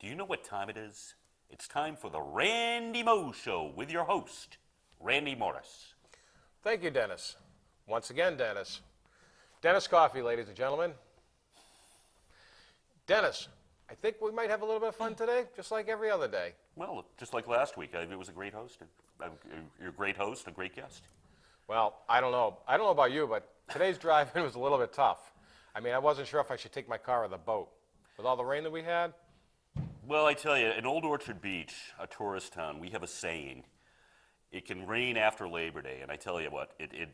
Do you know what time it is? It's time for the Randy Moe Show with your host, Randy Morris. Thank you, Dennis. Once again, Dennis. Dennis Coffee, ladies and gentlemen. Dennis, I think we might have a little bit of fun today, just like every other day. Well, just like last week, it was a great host. You're a great host, a great guest. Well, I don't know about you, but today's drive-in was a little bit tough. I mean, I wasn't sure if I should take my car or the boat. With all the rain that we had. Well, I tell you, in Old Orchard Beach, a tourist town, we have a saying. It can rain after Labor Day, and I tell you what, it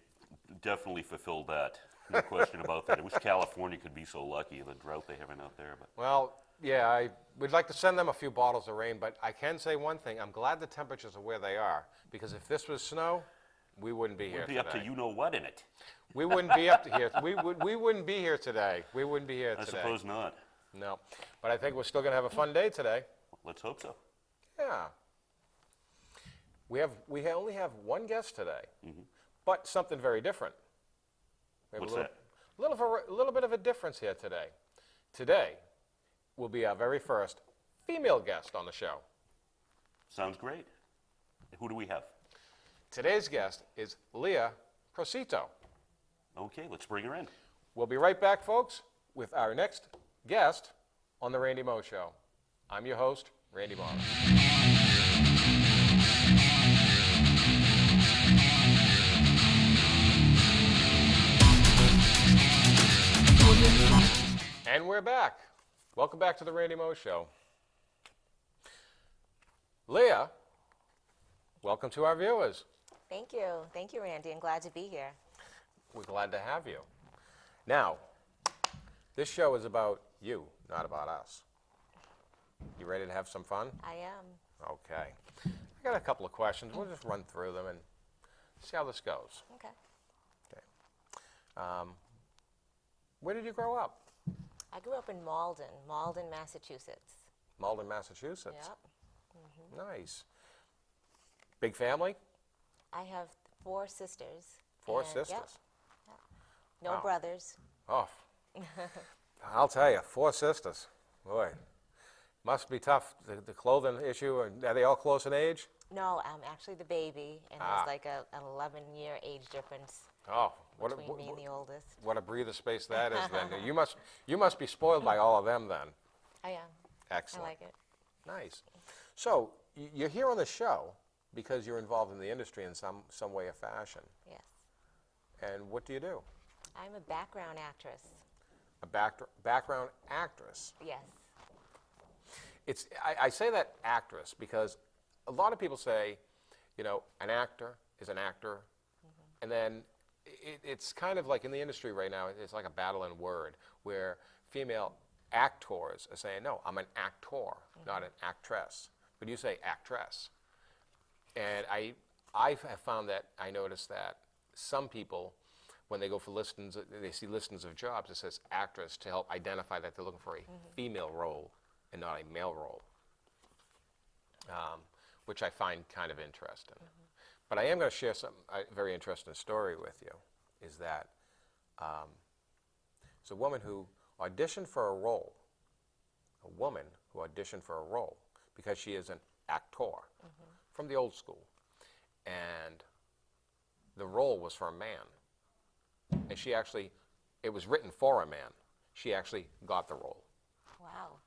definitely fulfilled that. No question about that. I wish California could be so lucky, the drought they have out there. But. Well, yeah, we'd like to send them a few bottles of rain, but I can say one thing. I'm glad the temperatures are where they are, because if this was snow, we wouldn't be here today. We'd be up to you-know-what in it. We wouldn't be up to here. We wouldn't be here today. We wouldn't be here today. I suppose not. No, but I think we're still going to have a fun day today. Let's hope so. Yeah. We only have one guest today, but something very different. What's that? A little bit of a difference here today. Today will be our very first female guest on the show. Sounds great. Who do we have? Today's guest is Leah Procito. Okay, let's bring her in. We'll be right back, folks, with our next guest on The Randy Moe Show. I'm your host, Randy Morris. And we're back. Welcome back to The Randy Moe Show. Leah, welcome to our viewers. Thank you. Thank you, Randy. I'm glad to be here. We're glad to have you. Now, this show is about you, not about us. You ready to have some fun? I am. Okay. I got a couple of questions. We'll just run through them and see how this goes. Okay. Okay. Where did you grow up? I grew up in Malden, Massachusetts. Malden, Massachusetts. Yep. Nice. Big family? I have 4 sisters. Four and, sisters? Yep. No Wow. brothers. Oh, I'll tell you, 4 sisters. Boy, must be tough. The clothing issue, are they all close in age? No, I'm actually the baby, and there's like an 11-year age difference Oh, between me and the oldest. what a breather space that is then. You must be spoiled by all of them then. I am. Excellent. I like it. Nice. So, you're here on the show because you're involved in the industry in some way or fashion. Yes. And what do you do? I'm a background actress. A background actress. Yes. I say that actress because a lot of people say, you know, an actor is an actor, and then it's kind of like in the industry right now, it's like a battle in word, where female actors are saying, no, I'm an actor, not an actress. But you say actress. And I have found that, I noticed that some people, when they go for listings, they see listings of jobs, it says actress to help identify that they're looking for a female role and not a male role, which I find kind of interesting. But I am going to share a very interesting story with you, is that it's a woman who auditioned for a role, because she is an actor from the old school. And the role was for a man. And she actually, it was written for a man. She actually got the role. Wow.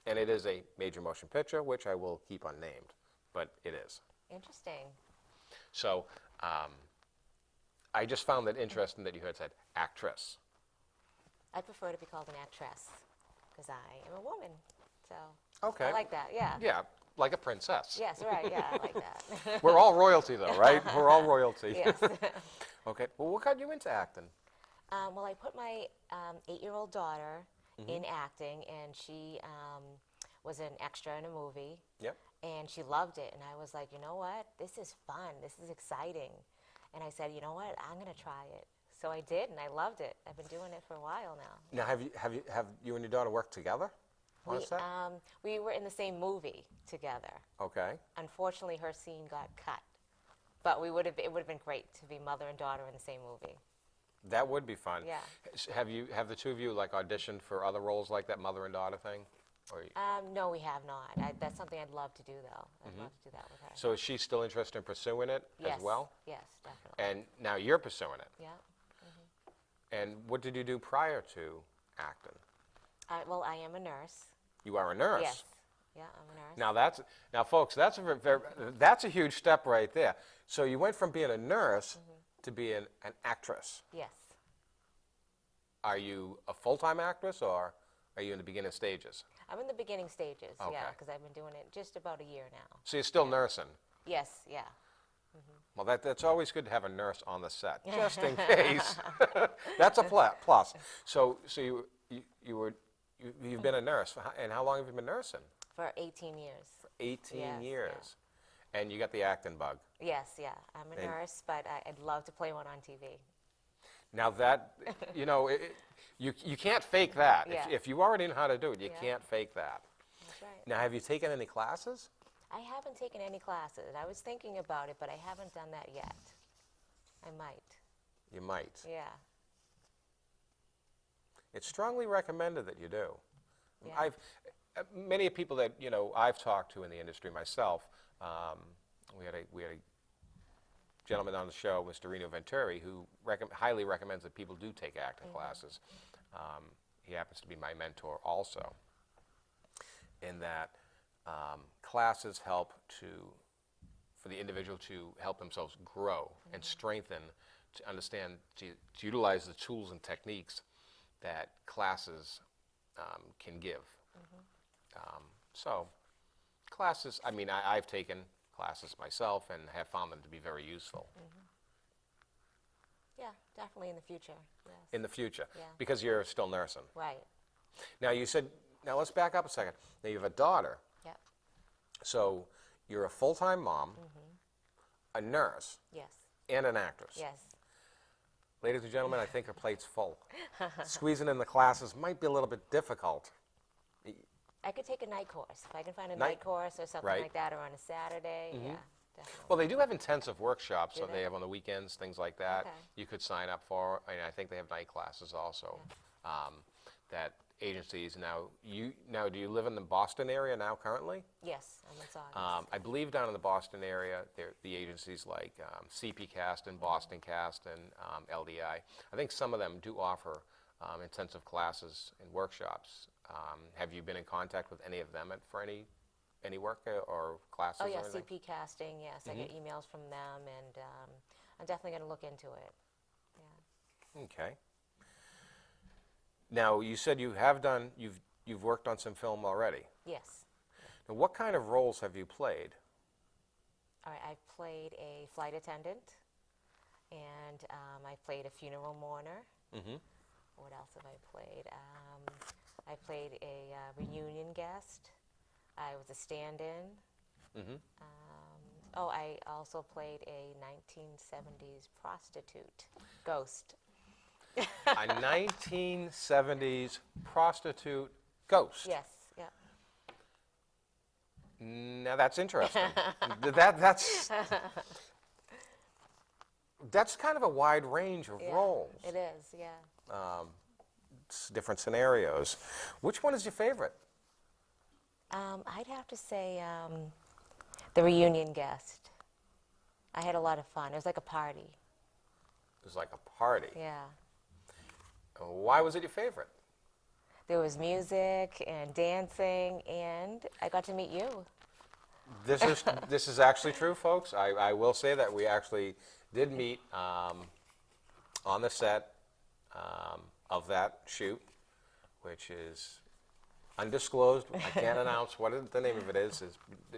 And it is a major motion picture, which I will keep unnamed, but it is. Interesting. So I just found that interesting that you had said actress. I prefer to be called an actress because I am a woman. So Okay. I like that, yeah. Yeah, like a princess. Yes, right, yeah, I like that. We're all royalty, though, right? We're all royalty. Yes. Okay. Well, what got you into acting? Well, I put my 8-year-old daughter in acting, and she was an extra in a movie. Yep. And she loved it, and I was like, you know what? This is fun. This is exciting. And I said, you know what? I'm going to try it. So I did, and I loved it. I've been doing it for a while now. Now, have you and your daughter worked together on a set? We were in the same movie together. Okay. Unfortunately, her scene got cut. But it would have been great to be mother and daughter in the same movie. That would be fun. Yeah. Have the two of you like auditioned for other roles like that mother and daughter thing? Or, No, we have not. That's something I'd love to do, though. I'd love to do that with her. so is she still interested in pursuing it Yes. as well? Yes, definitely. And now you're pursuing it. Yeah. And what did you do prior to acting? Well, I am a nurse. You are a nurse. Yes. Yeah, I'm a nurse. Now, folks, that's a huge step right there. So you went from being a nurse to being an actress. Yes. Are you a full-time actress, or are you in the beginning stages? I'm in the beginning stages, Okay. yeah, because I've been doing it just about a year now. So you're still nursing. Yes, yeah. Well, that's always good to have a nurse on the set, just in case. That's a plus. So you've been a nurse, and how long have you been nursing? For 18 years. 18 Yes, years. And you got the acting bug. Yes, yeah. I'm a nurse, but I'd love to play one on TV. Now that, you can't fake that. Yeah. If you already know how to do it, you Yeah. can't fake that. That's right. Now, have you taken any classes? I haven't taken any classes. I was thinking about it, but I haven't done that yet. I might. You might. Yeah. It's strongly recommended that you do. Yeah. Many people that I've talked to in the industry myself. We had a gentleman on the show, Mr. Reno Venturi, who highly recommends that people do take acting classes. He happens to be my mentor also. In that classes help for the individual to help themselves grow and strengthen, to understand, to utilize the tools and techniques that classes can give. So classes, I've taken classes myself and have found them to be very useful. Yeah, definitely in the future. Yes. In the future, Yeah. because you're still nursing. Right. Now you said, now let's back up a second. Now you have a daughter, Yep. so you're a full-time mom, a nurse, Yes. and an actress. Yes. Ladies and gentlemen, I think her plate's full. Squeezing in the classes might be a little bit difficult. I could take a night course. If I can find a Night- night course or something right. like that, or on a Saturday, yeah, definitely. Well, they do have intensive workshops Do that they they? have on the weekends, things like that. Okay. You could sign up for, and I think they have night classes also. That agencies now. Do you live in the Boston area now currently? Yes, I'm in Saugus. I believe down in the Boston area, the agencies like CP Cast and Boston Cast and LDI. I think some of them do offer intensive classes and workshops. Have you been in contact with any of them for any work or classes Oh, or yeah, anything? CP casting, yes. I get emails from them, and I'm definitely going to look into it. Yeah. Okay. Now, you said you've worked on some film already. Yes. Now, what kind of roles have you played? All right, I played a flight attendant, and I played a funeral mourner. Mm-hmm. What else have I played? I played a reunion guest. I was a stand-in. Mm-hmm. I also played a 1970s prostitute ghost. A 1970s prostitute ghost. Yes, yeah. Now, that's interesting. That's kind of a wide range of Yeah, roles. it is, yeah. Different scenarios. Which one is your favorite? I'd have to say the reunion guest. I had a lot of fun. It was like a party. It was like a party. Yeah. Why was it your favorite? There was music and dancing, and I got to meet you. This is actually true, folks. I will say that we actually did meet on the set of that shoot, which is undisclosed. I can't announce what the name of it is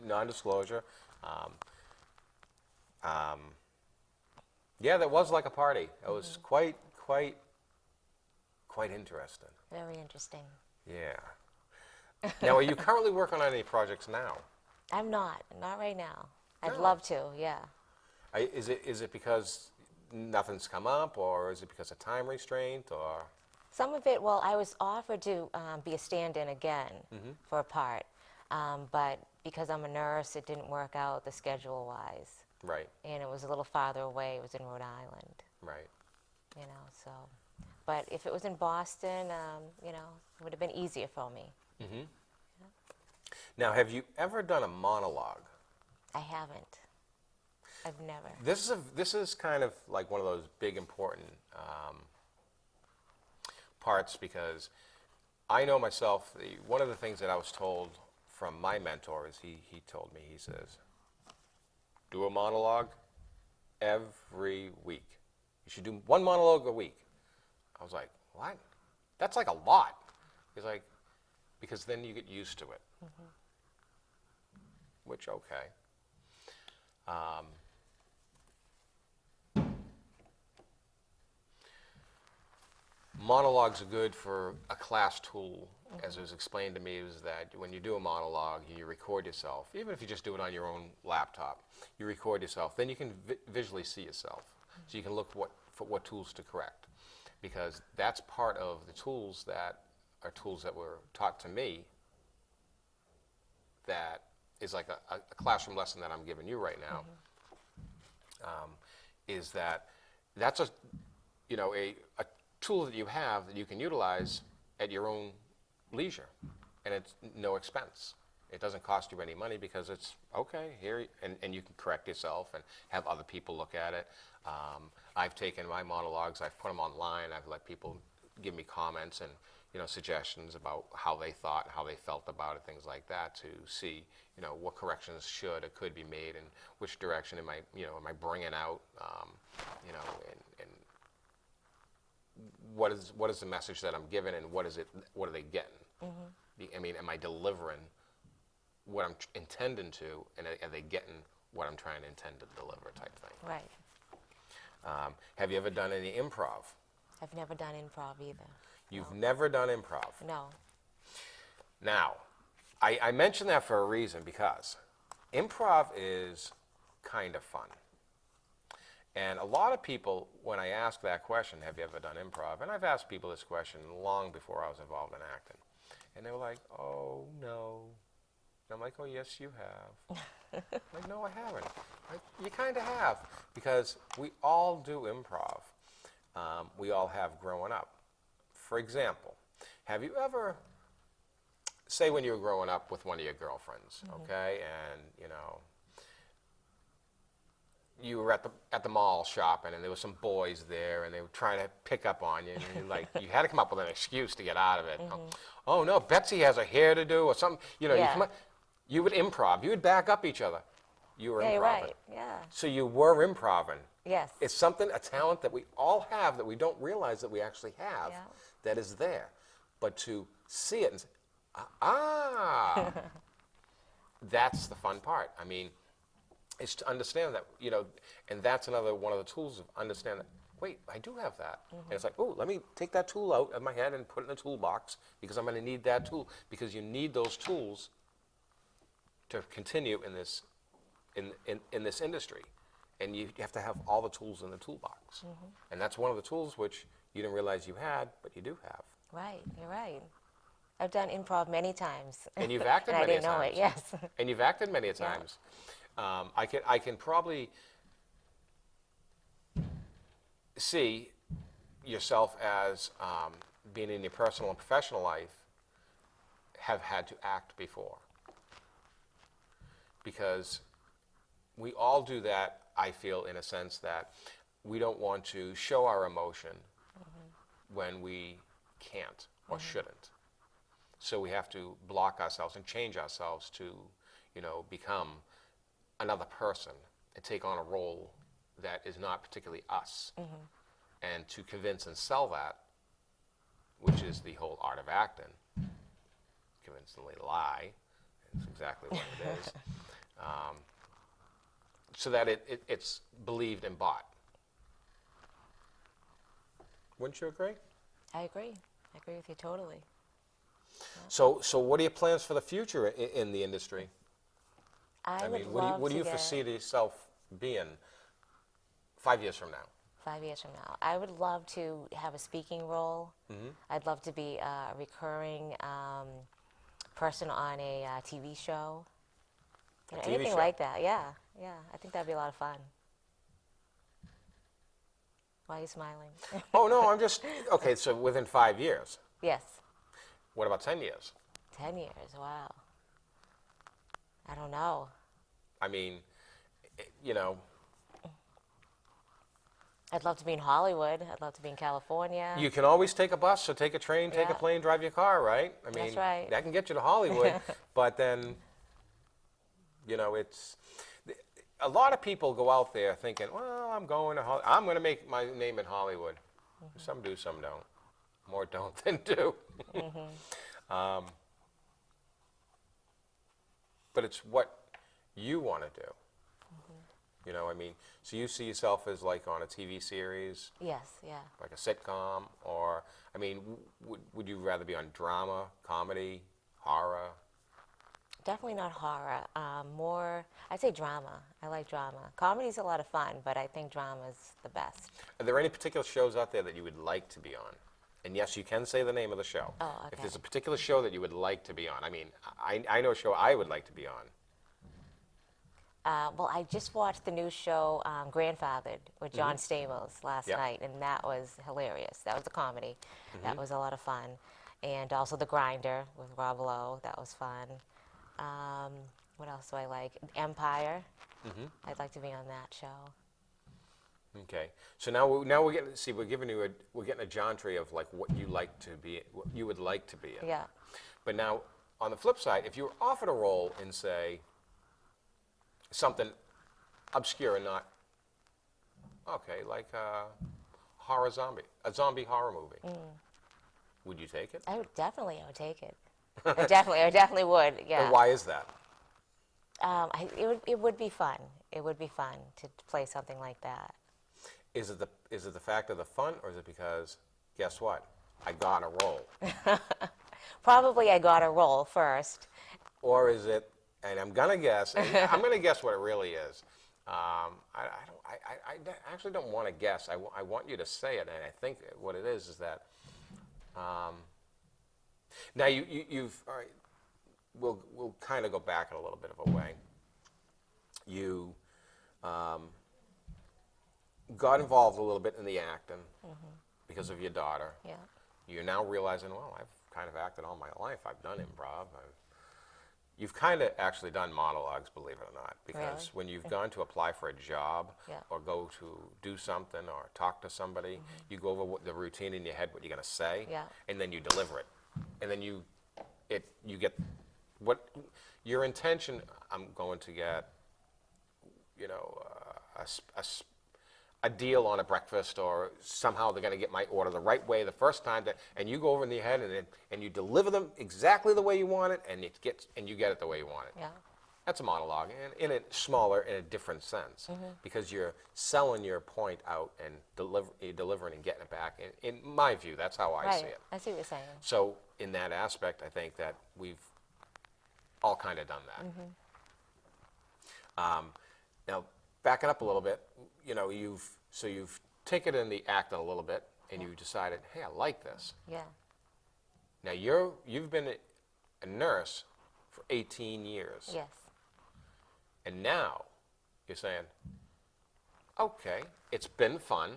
non-disclosure. Yeah, that was like a party. It was quite interesting. Very interesting. Yeah. Now, are you currently working on any projects now? I'm not right now. I'd No. love to, yeah. Is it because nothing's come up, or is it because of time restraint, or? Some of it, well, I was offered to be a stand-in again for a part, but because I'm a nurse, it didn't work out the schedule-wise, Right, and it was a little farther away. It was in Rhode Island, right. so. But if it was in Boston, it would have been easier for me. Now, have you ever done a monologue? I haven't. I've never. This is kind of like one of those big important parts, because I know myself, one of the things that I was told from my mentor is he told me, he says, do a monologue every week. You should do one monologue a week. I was like, what? That's like a lot. He's like, because then you get used to it. Mm-hmm. Which, okay. Monologues are good for a class tool, as it was explained to me, is that when you do a monologue, you record yourself. Even if you just do it on your own laptop, you record yourself. Then you can visually see yourself. So you can look for what tools to correct. Because that's part of the tools that are tools that were taught to me that is like a classroom lesson that I'm giving you right now. Is that's a tool that you have that you can utilize at your own leisure, and it's no expense. It doesn't cost you any money, because it's okay here, and you can correct yourself and have other people look at it. I've taken my monologues, I've put them online, I've let people give me comments and suggestions about how they thought, how they felt about it, things like that, to see what corrections should or could be made, and which direction am I bringing out, and what is the message that I'm giving, and what are they getting? Mm-hmm. I mean, am I delivering what I'm intending to, and are they getting what I'm trying to intend to deliver, type thing? Right. Have you ever done any improv? I've never done improv either. You've never done improv? No. Now, I mention that for a reason, because improv is kind of fun. And a lot of people, when I ask that question, have you ever done improv? And I've asked people this question long before I was involved in acting. And they were like, oh, no. And I'm like, oh, yes, you have. I'm like, no, I haven't. Like, you kind of have, because we all do improv. We all have growing up. For example, have you ever, say when you were growing up with one of your girlfriends, okay, and you were at the mall shopping, and there were some boys there, and they were trying to pick up on you, and you had to come up with an excuse to get out of it. Oh no, Betsy has a hair to do, or something. You would improv. You would back up each other. You were Yeah, improv. you're right. Yeah. So you were improving. Yes. It's something, a talent that we all have that we don't realize that we actually have, that is there. But to see it and say, that's the fun part. I mean, it's to understand that, and that's another one of the tools of understanding that, wait, I do have that. And it's like, oh, let me take that tool out of my head and put it in the toolbox, because I'm going to need that tool, because you need those tools to continue in this in this industry. And you have to have all the tools in the toolbox. And that's one of the tools which you didn't realize you had, but you do have. Right, you're right. I've done improv many times. And you've acted and many I didn't know times. it, yes. And you've acted many times. I can probably see yourself as being in your personal and professional life have had to act before. Because we all do that, I feel, in a sense that we don't want to show our emotion when we can't or shouldn't. So we have to block ourselves and change ourselves to, become another person and take on a role that is not particularly us. And to convince and sell that, which is the whole art of acting, convincingly lie, is exactly what it is. So that it's believed and bought. Wouldn't you agree? I agree. I agree with you totally. So what are your plans for the future in the industry? I mean, would what love do you to get foresee yourself being 5 years from now? 5 years from now. I would love to have a speaking role. I'd love to be a recurring person on a TV show. TV Anything show. like that. Yeah, yeah. I think that'd be a lot of fun. Why are you smiling? Oh, no, I'm just, okay, so within 5 years. Yes. What about 10 years? 10 years. Wow. I don't know. I mean, you know, I'd love to be in Hollywood. I'd love to be in California. you can always take a bus or take a train, take a Yeah. plane, drive your car, right? I mean, That's right. that can get you to Hollywood, but then, you know, it's a lot of people go out there thinking, well, I'm going to I'm going to make my name in Hollywood. Some do, some don't. More don't than do. um, but it's what you want to do. You know, I mean, so you see yourself as like on a TV series, Yes, yeah. like a sitcom, or, I mean, would you rather be on drama, comedy, horror? Definitely not horror. More, I'd say drama. I like drama. Comedy's a lot of fun, but I think drama's the best. Are there any particular shows out there that you would like to be on? And yes, you can say the name of the show. Oh, If okay. there's a particular show that you would like to be on, I mean, I know a show I would like to be on. Well, I just watched the new show Grandfathered with John Stamos last Yeah. night, and that was hilarious. That was a comedy. That was a lot of fun. And also The Grinder with Rob Lowe. That was fun. What else do I like? Empire. I'd like to be on that show. Okay, so now we're getting, see, we're getting a jauntry of like what you like to be, what you would like to be in. Yeah. But now, on the flip side, if you were offered a role in, say, something obscure and not, okay, like a zombie horror movie, would you take it? I would take it. I definitely would. Yeah. And why is that? It would be fun. It would be fun to play something like that. Is it the fact of the fun, or is it because, guess what, I got a role? Probably I got a role first. Or is it, and I'm gonna guess, and I'm gonna guess what it really is. I actually don't want to guess. I want you to say it, and I think what it is that. Now you've all right. We'll kind of go back in a little bit of a way. You got involved a little bit in the acting because of your daughter. Yeah. You're now realizing, well, I've kind of acted all my life. I've done improv. You've kind of actually done monologues, believe it or not, because Really? when you've gone to apply for a job Yeah. or go to do something or talk to somebody, you go over the routine in your head, what you're going to say, Yeah. and then you deliver it. And then you get what your intention, I'm going to get, you know, a deal on a breakfast, or somehow they're going to get my order the right way the first time, and you go over in the head and you deliver them exactly the way you want it, and you get it the way you want it. Yeah. That's a monologue, and in a smaller, in a different sense, because you're selling your point out and delivering and getting it back. In my view, that's how I see it. I see what you're saying. So in that aspect, I think that we've all kind of done that. Now, backing up a little bit, you know, you've taken in the acting a little bit, and you decided, hey, I like this. Yeah. Now you've been a nurse for 18 years, Yes. and now you're saying, okay, it's been fun.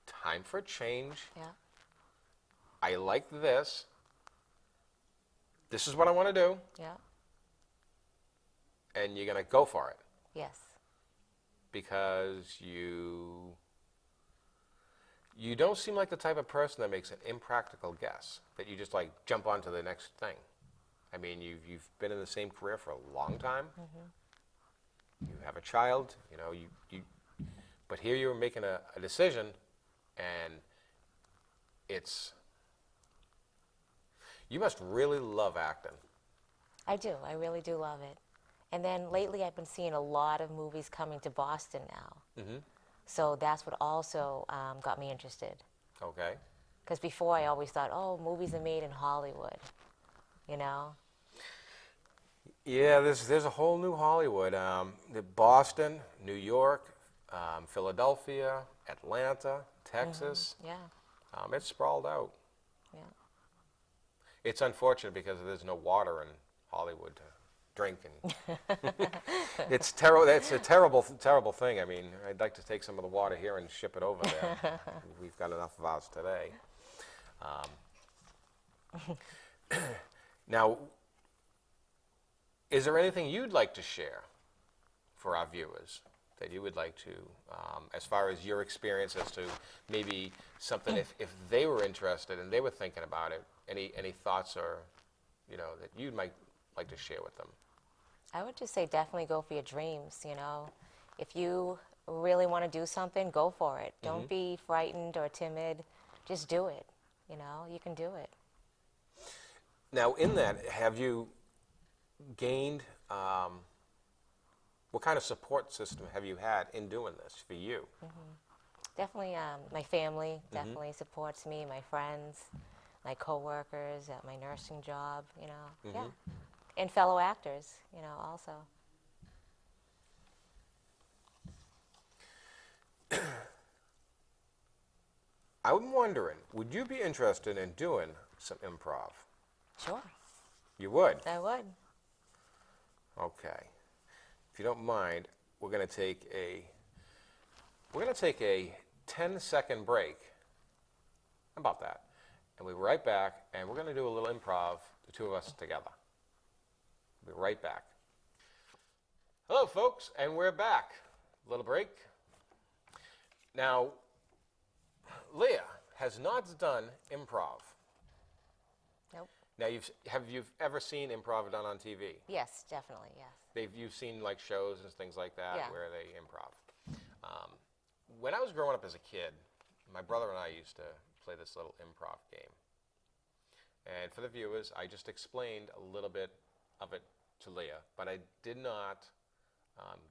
Time for a change. Yeah. I like this. This is what I want to do, Yeah. and you're going to go for it Yes. because you don't seem like the type of person that makes an impractical guess, that you just like jump onto the next thing. I mean, you've been in the same career for a long time. You have a child, you know, but here you're making a decision, and you must really love acting. I do. I really do love it. And then lately I've been seeing a lot of movies coming to Boston now. So that's what also got me interested. Okay. Because before I always thought, oh, movies are made in Hollywood, you know? Yeah, there's a whole new Hollywood. Boston, New York, Philadelphia, Atlanta, Texas. Yeah. It's sprawled out. Yeah. It's unfortunate because there's no water in Hollywood to drink, and it's terrible. It's a terrible thing. I mean, I'd like to take some of the water here and ship it over there. We've got enough of ours today. Now, Is there anything you'd like to share for our viewers that you would like to, as far as your experience as to maybe something, if they were interested and they were thinking about it, any thoughts or, that you might like to share with them? I would just say definitely go for your dreams, If you really want to do something, go for it. Don't be frightened or timid. Just do it, You can do it. Now, in that, have you gained, what kind of support system have you had in doing this for you? Definitely, my family definitely supports me, my friends, my coworkers at my nursing job, yeah. And fellow actors, also. I'm wondering, would you be interested in doing some improv? Sure, You would? I would. Okay. If you don't mind, we're going to take a 10-second break. How about that? And we'll be right back, and we're going to do a little improv, the two of us together. We'll be right back. Hello, folks, and we're back. A little break. Now, Leah has not done improv. Nope. Now, have you ever seen improv done on TV? Yes, definitely, yes. You've seen like shows and things like that Yeah. where they improv. When I was growing up as a kid, my brother and I used to play this little improv game. And for the viewers, I just explained a little bit of it to Leah, but I did not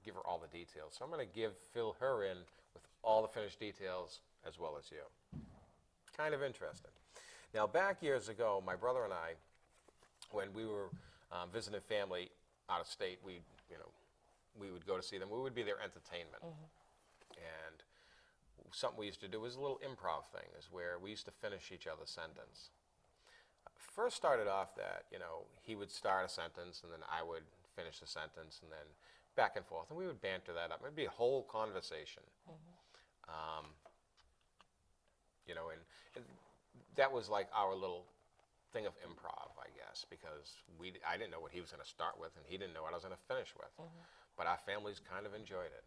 give her all the details. So I'm going to fill her in with all the finished details as well as you. Kind of interesting. Now, back years ago, my brother and I, when we were visiting family out of state, we would go to see them. We would be their entertainment. And something we used to do was a little improv thing, is where we used to finish each other's sentence. First started off that, he would start a sentence, and then I would finish the sentence, and then back and forth. And we would banter that up. It would be a whole conversation. And that was like our little thing of improv, I guess, because I didn't know what he was going to start with, and he didn't know what I was going to finish with. But our families kind of enjoyed it.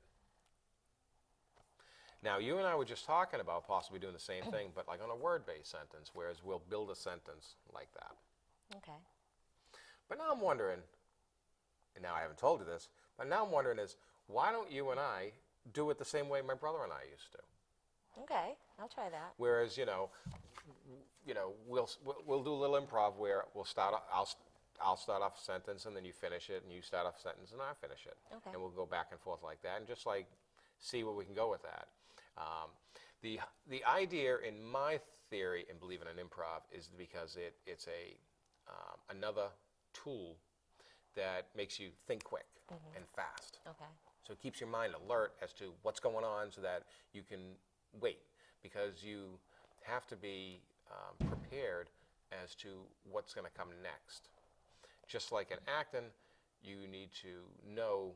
Now, you and I were just talking about possibly doing the same thing, but like on a word-based sentence, whereas we'll build a sentence like that. Okay. But now I'm wondering, and now I haven't told you this, but now I'm wondering is, why don't you and I do it the same way my brother and I used to? Okay, I'll try that. Whereas, we'll do a little improv where I'll start off a sentence, and then you finish it, and you start off a sentence, and I finish it. Okay. And we'll go back and forth like that, and just like see where we can go with that. The idea in my theory in believing in improv is because it's another tool that makes you think quick and fast. Okay. So it keeps your mind alert as to what's going on, so that you can wait, because you have to be prepared as to what's going to come next. Just like in acting, you need to know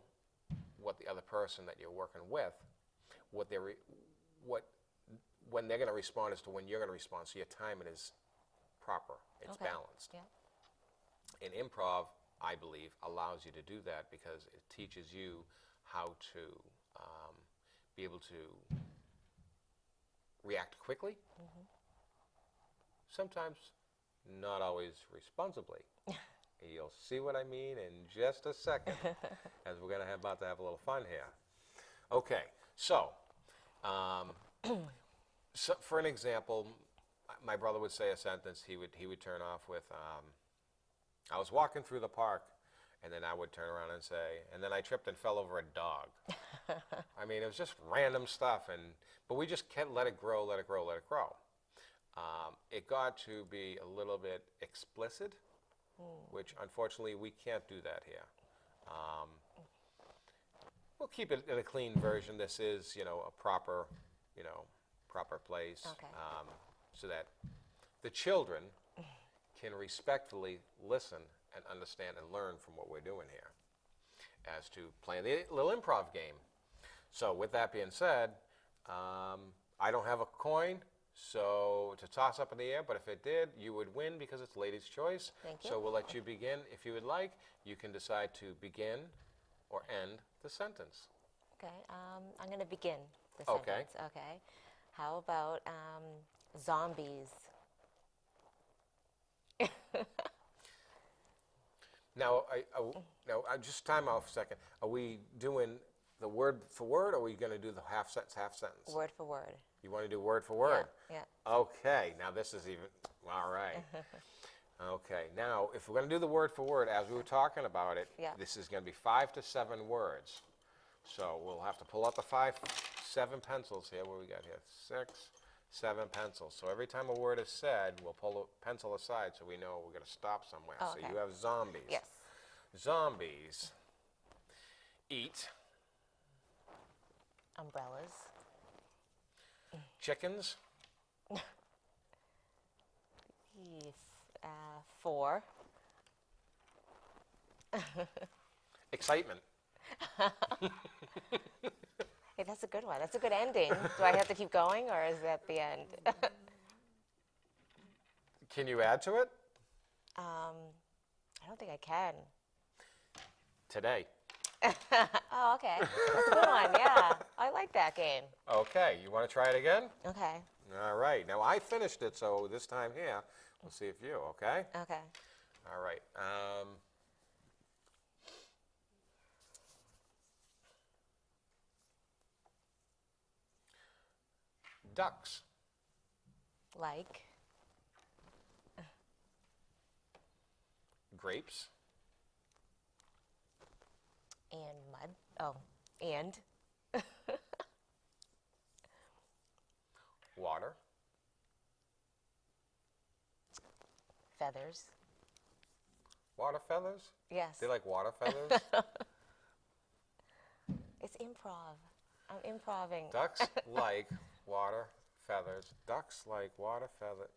what the other person that you're working with, when they're going to respond as to when you're going to respond, so your timing is proper, it's Okay. balanced. Yeah. And improv, I believe, allows you to do that because it teaches you how to be able to react quickly, sometimes not always responsibly. You'll see what I mean in just a second, as we're going to about to have a little fun here. Okay, so for an example, my brother would say a sentence. He would turn off with, "I was walking through the park," and then I would turn around and say, "And then I tripped and fell over a dog." I mean, it was just random stuff, but we just can't let it grow, let it grow, let it grow. It got to be a little bit explicit, which unfortunately we can't do that here. We'll keep it in a clean version. This is, a proper place, Okay. so that the children can respectfully listen and understand and learn from what we're doing here as to playing the little improv game. So with that being said, I don't have a coin, So to toss up in the air, but if it did, you would win because it's lady's choice. Thank you. So we'll let you begin if you would like. You can decide to begin or end the sentence. Okay, I'm going to begin the Okay. sentence. Okay. How about zombies? Now, just time out for a second. Are we doing the word for word, or are we going to do the half sentence, half sentence? Word for word. You want to do word for word? Yeah. Okay, now this is even, all right. Okay, now if we're going to do the word for word, as we were talking about it, Yeah. this is going to be 5 to 7 words. So we'll have to pull out the 7 pencils here. What we got here? 6, 7 pencils. So every time a word is said, we'll pull a pencil aside so we know we're going to stop somewhere. Oh, So okay. you have zombies. Yes. Zombies eat Umbrellas. chickens, Yes. 4. excitement. Hey, that's a good one. That's a good ending. Do I have to keep going, or is that the end? Can you add to it? I don't think I can. Today. Oh, okay. That's a good one. Yeah, I like that game. Okay, you want to try it again? Okay. All right. Now I finished it, so this time here, we'll see if you, okay? Okay. All right. Ducks. Like. Grapes. And mud. Oh, and. Water. Feathers. Water feathers? Yes. They like water feathers? It's improv. I'm improving. Ducks like water feathers. Ducks like water feather.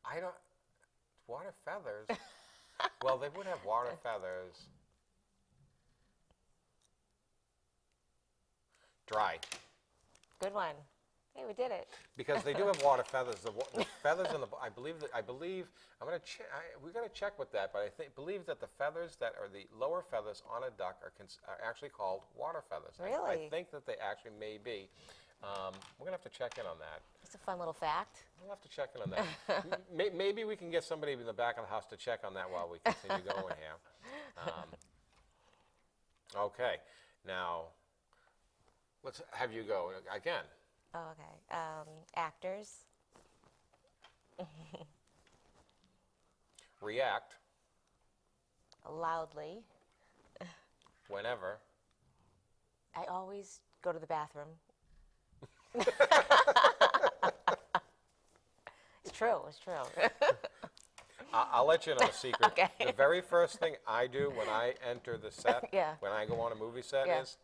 I don't. Water feathers? Well, they would have water feathers. Dry. Good one. Hey, we did it. Because they do have water feathers. The feathers in the. I believe. I'm gonna check. We gotta check with that. But believe that the feathers that are the lower feathers on a duck are actually called water feathers. I Really? think that they actually may be. We're gonna have to check in on that. It's a fun little fact. We'll have to check in on that. Maybe we can get somebody in the back of the house to check on that while we continue going here. Okay. Now, let's have you go again. Oh, okay. Actors. React Loudly. whenever. I always go to the bathroom. It's true. It's true. I'll let you know a secret. Okay. The very first thing I do when I enter the set, Yeah. when I go on a movie set Yeah. is,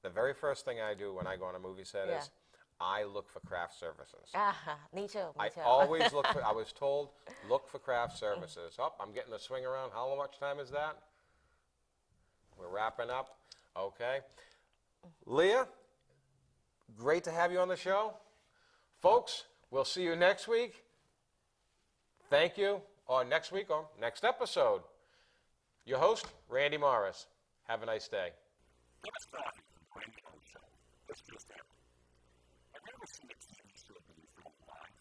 the very first thing I do when I go on a movie set Yeah. is, I look for craft services. Me too. Me I too. always look for, I was told, look for craft services. Oh, I'm getting the swing around. How much time is that? We're wrapping up. Okay. Leah, great to have you on the show. Folks, we'll see you next week. Thank you. Or next week or next episode. Your host, Randy Morris. Have a nice day. Let's start with Randy on the show. Let's just have it. Have you ever seen a TV show being filmed live?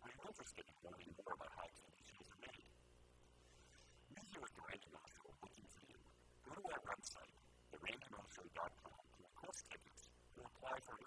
Are you interested in learning more about how TV shows are made? We here at the Randy Morris Show are looking for you. Go to our website, therandymorrisshow.com, to request tickets or apply for an